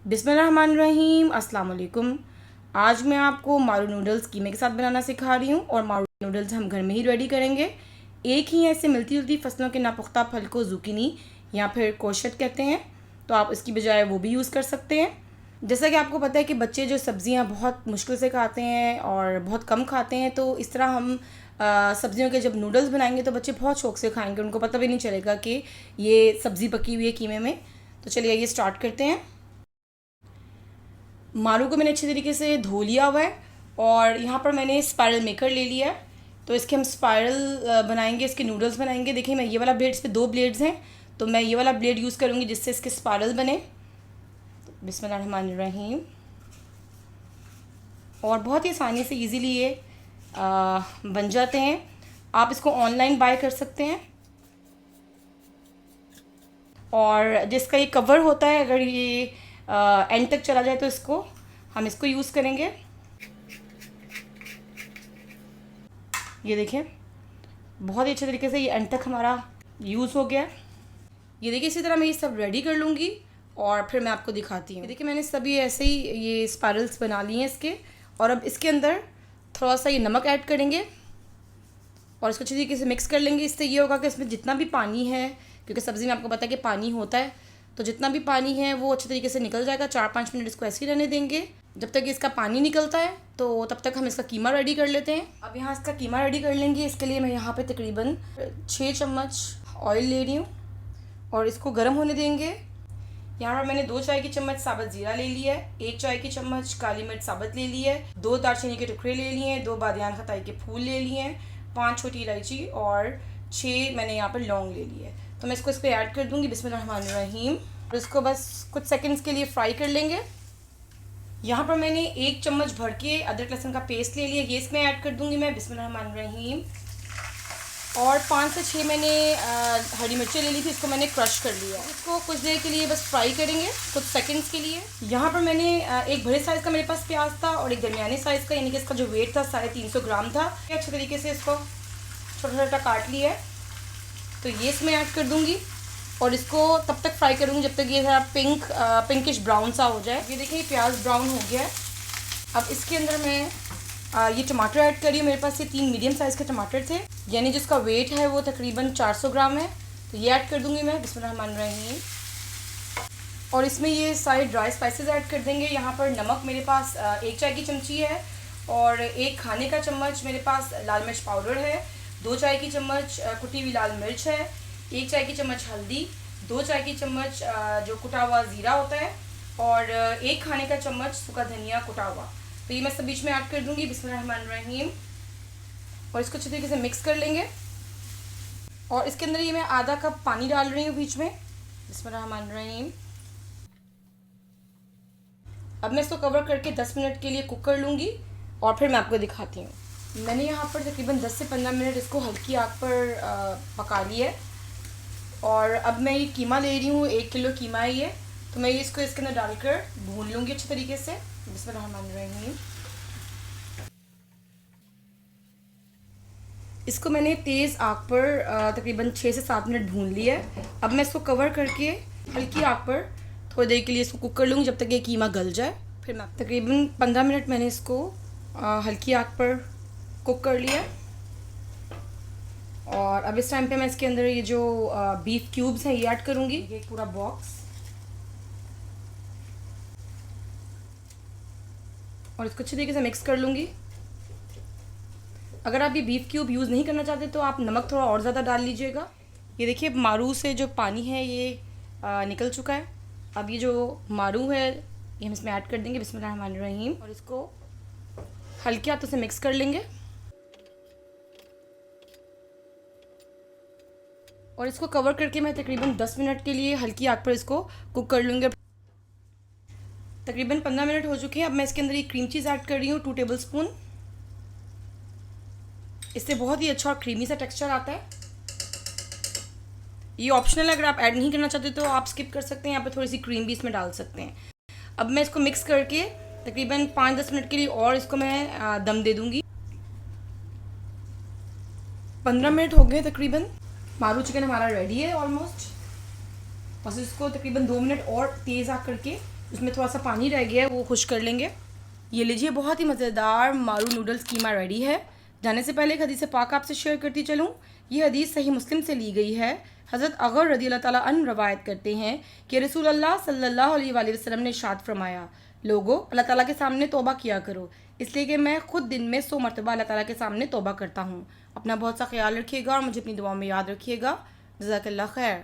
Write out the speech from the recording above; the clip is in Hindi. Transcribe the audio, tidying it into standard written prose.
बिस्मिल्लाहिर्रहमानिर्रहीम, अस्सलाम वालेकुम। आज मैं आपको मारू नूडल्स कीमे के साथ बनाना सिखा रही हूँ और मारू नूडल्स हम घर में ही रेडी करेंगे। एक ही ऐसे मिलती जुलती फसलों के नापुख्ता फल को ज़ुकीनी या फिर कोशत कहते हैं, तो आप इसकी बजाय वो भी यूज़ कर सकते हैं। जैसा कि आपको पता है कि बच्चे जो सब्ज़ियाँ बहुत मुश्किल से खाते हैं और बहुत कम खाते हैं, तो इस तरह हम सब्ज़ियों के जब नूडल्स बनाएंगे तो बच्चे बहुत शौक़ से खाएंगे, उनको पता भी नहीं चलेगा कि ये सब्ज़ी पकी हुई है कीमे में। तो चलिए ये स्टार्ट करते हैं। मारू को मैंने अच्छे तरीके से धो लिया हुआ है और यहाँ पर मैंने स्पायरल मेकर ले लिया है, तो इसके हम स्पायरल बनाएंगे, इसके नूडल्स बनाएंगे। देखिए मैं ये वाला ब्लेड, इस पर 2 ब्लेड्स हैं, तो मैं ये वाला ब्लेड यूज़ करूँगी जिससे इसके स्पायरल बने। तो बिस्मिल्लाहिर्रहमानिर्रहीम। और बहुत ही आसानी से इजीली ये बन जाते हैं। आप इसको ऑनलाइन बाय कर सकते हैं। और जिसका ये कवर होता है, अगर ये एंड तक चला जाए तो हम इसको यूज़ करेंगे। ये देखिए बहुत ही अच्छे तरीके से ये एंड तक हमारा यूज़ हो गया है। ये देखिए इसी तरह मैं ये सब रेडी कर लूँगी और फिर मैं आपको दिखाती हूँ। देखिए मैंने सभी ऐसे ही ये स्पायरल्स बना लिए हैं इसके, और अब इसके अंदर थोड़ा सा ये नमक ऐड करेंगे और इसको अच्छी तरीके से मिक्स कर लेंगे। इससे ये होगा कि इसमें जितना भी पानी है, क्योंकि सब्ज़ी में आपको पता है कि पानी होता है, तो जितना भी पानी है वो अच्छे तरीके से निकल जाएगा। 4-5 मिनट इसको ऐसे ही रहने देंगे। जब तक इसका पानी निकलता है तो तब तक हम इसका कीमा रेडी कर लेते हैं। अब यहाँ इसका कीमा रेडी कर लेंगे। इसके लिए मैं यहाँ पे तकरीबन 6 चम्मच ऑयल ले रही हूँ और इसको गर्म होने देंगे। यहाँ पर मैंने 2 चाय की चम्मच साबुत ज़ीरा ले लिया है, 1 चाय की चम्मच काली मिर्च साबुत ले ली है, 2 दालचीनी के टुकड़े ले लिए हैं, 2 बादियान खताई के फूल ले लिए हैं, 5 छोटी इलायची और 6 मैंने यहाँ पर लौंग ले ली है। तो मैं इसको इस पर ऐड कर दूँगी। बिस्मिल्लाहिर्रहमानिर्रहीम। और इसको बस कुछ सेकंड्स के लिए फ्राई कर लेंगे। यहाँ पर मैंने 1 चम्मच भर के अदरक लहसुन का पेस्ट ले लिया, ये इसमें ऐड कर दूँगी मैं। बिस्मिल्लाहिर्रहमानिर्रहीम। और 5 से 6 मैंने हरी मिर्चें ले ली थी, इसको मैंने क्रश कर लिया। इसको कुछ देर के लिए बस फ्राई करेंगे, कुछ सेकंड्स के लिए। यहाँ पर मैंने एक बड़े साइज़ का मेरे पास प्याज था और एक दरमियाने साइज़ का, यानी कि इसका जो वेट था 350 ग्राम था। अच्छे तरीके से इसको छोटा छोटा काट लिया है, तो ये इसमें ऐड कर दूँगी और इसको तब तक फ्राई करूँगी जब तक ये थोड़ा पिंकिश ब्राउन सा हो जाए। ये देखिए प्याज ब्राउन हो गया है। अब इसके अंदर मैं ये टमाटर ऐड करी हूँ। मेरे पास ये 3 मीडियम साइज़ के टमाटर थे, यानी जिसका वेट है वो तकरीबन 400 ग्राम है, तो ये ऐड कर दूँगी मैं। बिस्मिल्लाहिर्रहमानिर्रहीम। और इसमें ये सारे ड्राई स्पाइसेस ऐड कर देंगे। यहाँ पर नमक मेरे पास 1 चाय की चमची है और 1 खाने का चम्मच मेरे पास लाल मिर्च पाउडर है, 2 चाय की चम्मच कुटी हुई लाल मिर्च है, 1 चाय की चम्मच हल्दी, 2 चाय की चम्मच जो कुटा हुआ ज़ीरा होता है, और 1 खाने का चम्मच सूखा धनिया कुटा हुआ। तो ये मैं सब बीच में ऐड कर दूँगी। बिस्मिल्लाहिर्रहमानिर्रहीम। और इसको अच्छे तरीके से मिक्स कर लेंगे। और इसके अंदर ये मैं आधा कप पानी डाल रही हूँ बीच में। बिस्मिल्लाहिर्रहमानिर्रहीम। अब मैं इसको कवर करके 10 मिनट के लिए कुक कर लूँगी और फिर मैं आपको दिखाती हूँ। मैंने यहाँ पर तकरीबन 10 से 15 मिनट इसको हल्की आग पर पका लिया है। और अब मैं ये कीमा ले रही हूँ, 1 किलो कीमा है ये, तो मैं इसको इसके अंदर डालकर भून लूँगी अच्छे तरीके से। बिस्मिल्लाहिर्रहमानिर्रहीम। इसको मैंने तेज़ आग पर तकरीबन 6 से 7 मिनट भून लिया है। अब मैं इसको कवर करके हल्की आग पर थोड़ी देर के लिए इसको कुक कर लूँगी जब तक ये कीमा गल जाए। फिर मैं तकरीबन 15 मिनट मैंने इसको हल्की आग पर कुक कर लिया। और अब इस टाइम पे मैं इसके अंदर ये जो बीफ क्यूब्स हैं ये ऐड करूँगी, ये पूरा बॉक्स, और इसको अच्छे तरीके से मिक्स कर लूँगी। अगर आप ये बीफ क्यूब यूज़ नहीं करना चाहते तो आप नमक थोड़ा और ज़्यादा डाल लीजिएगा। ये देखिए मारू से जो पानी है ये निकल चुका है। अब ये जो मारू है ये हम इसमें ऐड कर देंगे। बिस्मिल्लाहिर्रहमानिर्रहीम। और इसको हल्के हाथों से मिक्स कर लेंगे और इसको कवर करके मैं तकरीबन 10 मिनट के लिए हल्की आग पर इसको कुक कर लूँगी। तकरीबन 15 मिनट हो चुके हैं। अब मैं इसके अंदर ये क्रीम चीज़ ऐड कर रही हूँ 2 टेबल स्पून। इससे बहुत ही अच्छा और क्रीमी सा टेक्सचर आता है। ये ऑप्शनल है, अगर आप ऐड नहीं करना चाहते तो आप स्किप कर सकते हैं, यहाँ पे थोड़ी सी क्रीम भी इसमें डाल सकते हैं। अब मैं इसको मिक्स करके तकरीबन 5-10 मिनट के लिए और इसको मैं दम दे दूँगी। 15 मिनट हो गए तकरीबन। मारू चिकन हमारा रेडी है ऑलमोस्ट। बस इसको तकरीबन 2 मिनट और तेज़ आग करके उसमें थोड़ा सा पानी रह गया है, वो खुश कर लेंगे। ये लीजिए, बहुत ही मज़ेदार मारू नूडल्स कीमा रेडी है। जाने से पहले एक हदीस पाक आपसे शेयर करती चलूँ। ये हदीस सही मुस्लिम से ली गई है। हज़रत अगर रज़ी अल्लाह ताला अन्हु रवायत करते हैं कि रसूल अल्लाह सल्लल्लाहु अलैहि वसल्लम ने इरशाद फरमाया, लोगो अल्लाह ताला के सामने तौबा किया करो, इसलिए कि मैं खुद दिन में 100 मरतबा अल्लाह ताला के सामने तौबा करता हूँ। अपना बहुत सा ख्याल रखिएगा और मुझे अपनी दुआओं में याद रखिएगा। जज़ाकल्लाह खैर।